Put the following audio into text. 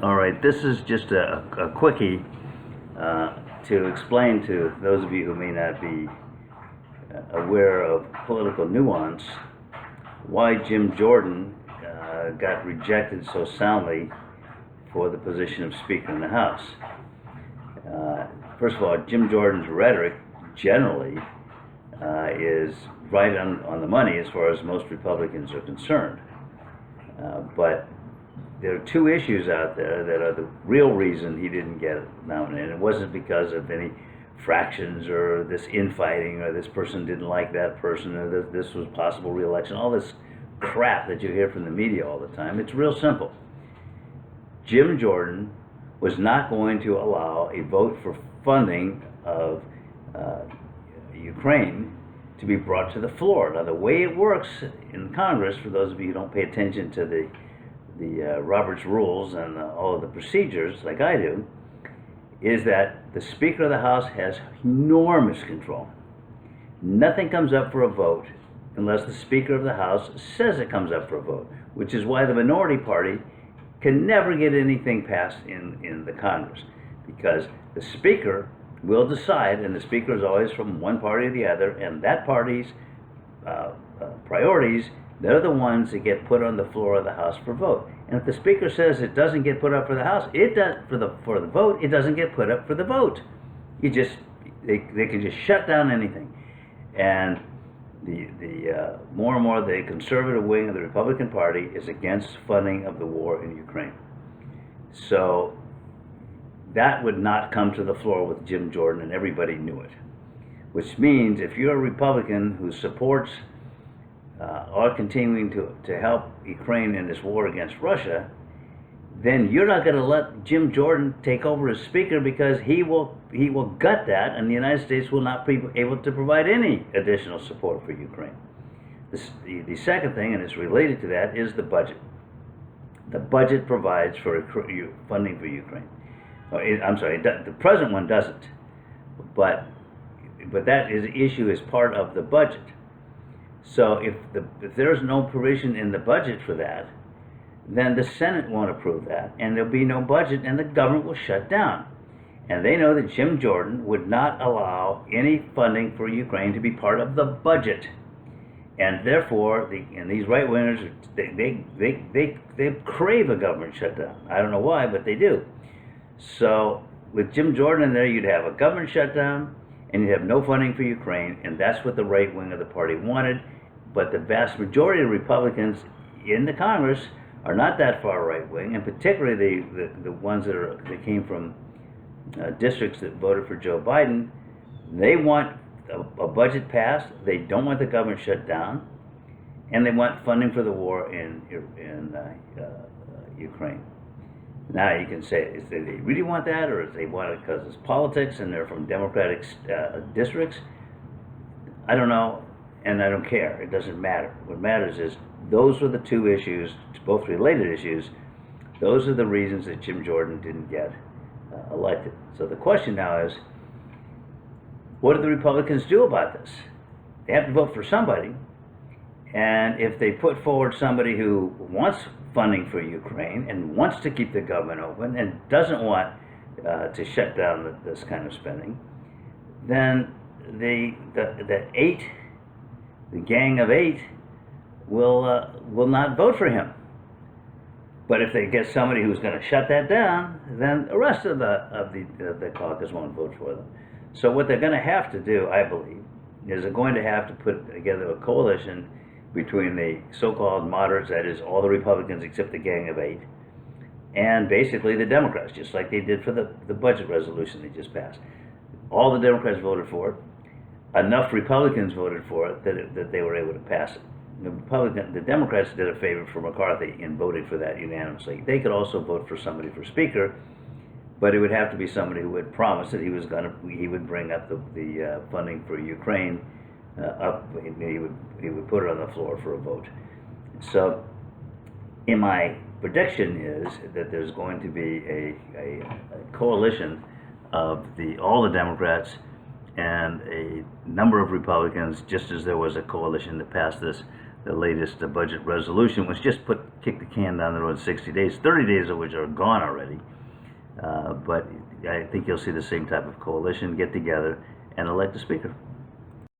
All right, this is just a quickie to explain to those of you who may not be aware of political nuance why Jim Jordan got rejected so soundly for the position of Speaker in the House. First of all, Jim Jordan's rhetoric generally is right on the money as far as most Republicans are concerned. But there are two issues out there that are the real reason he didn't get nominated. It wasn't because of any fractions or this infighting or this person didn't like that person or this was possible re-election, all this crap that you hear from the media all the time. It's real simple. Jim Jordan was not going to allow a vote for funding of Ukraine to be brought to the floor. Now, the way it works in Congress, for those of you who don't pay attention to the Roberts rules and all of the procedures like I do, is that the Speaker of the House has enormous control. Nothing comes up for a vote unless the Speaker of the House says it comes up for a vote, which is why the minority party can never get anything passed in the Congress, because the Speaker will decide, and the Speaker is always from one party or the other, and that party's priorities, they're the ones that get put on the floor of the House for vote. And if the Speaker says it doesn't get put up for the House, it does for the vote, it doesn't get put up for the vote. They can just shut down anything. And the more and more the conservative wing of the Republican Party is against funding of the war in Ukraine. So that would not come to the floor with Jim Jordan, and everybody knew it. Which means if you're a Republican who supports or continuing to help Ukraine in this war against Russia, then you're not going to let Jim Jordan take over as Speaker, because he will gut that, and the United States will not be able to provide any additional support for Ukraine. The second thing, and it's related to that, is the budget. The budget provides for funding for Ukraine. I'm sorry, the present one doesn't, but that issue is part of the budget. So if there's no provision in the budget for that, then the Senate won't approve that, and there'll be no budget, and the government will shut down. And they know that Jim Jordan would not allow any funding for Ukraine to be part of the budget. And therefore, these right-wingers, they crave a government shutdown. I don't know why, but they do. So with Jim Jordan in there, you'd have a government shutdown, and you'd have no funding for Ukraine, and that's what the right wing of the party wanted. But the vast majority of Republicans in the Congress are not that far right wing, and particularly the ones that came from districts that voted for Joe Biden. They want a budget passed. They don't want the government shut down, and they want funding for the war in Ukraine. Now you can say, do they really want that, or do they want it because it's politics and they're from Democratic districts? I don't know, and I don't care. It doesn't matter. What matters is those are the two issues, both related issues. Those are the reasons that Jim Jordan didn't get elected. So the question now is, what do the Republicans do about this? They have to vote for somebody, and if they put forward somebody who wants funding for Ukraine and wants to keep the government open and doesn't want to shut down this kind of spending, then the gang of eight will not vote for him. But if they get somebody who's going to shut that down, then the rest of the caucus won't vote for them. So what they're going to have to do, I believe, is they're going to have to put together a coalition between the so-called moderates, that is all the Republicans except the gang of eight, and basically the Democrats, just like they did for the budget resolution they just passed. All the Democrats voted for it. Enough Republicans voted for it that they were able to pass it. The Democrats did a favor for McCarthy in voting for that unanimously. They could also vote for somebody for Speaker, but it would have to be somebody who would promise that he would bring up the funding for Ukraine up. He would put it on the floor for a vote. So, in my prediction is that there's going to be a coalition of all the Democrats and a number of Republicans, just as there was a coalition that passed this the latest budget resolution was just kick the can down the road 60 days, 30 days of which are gone already. But I think you'll see the same type of coalition get together and elect a speaker.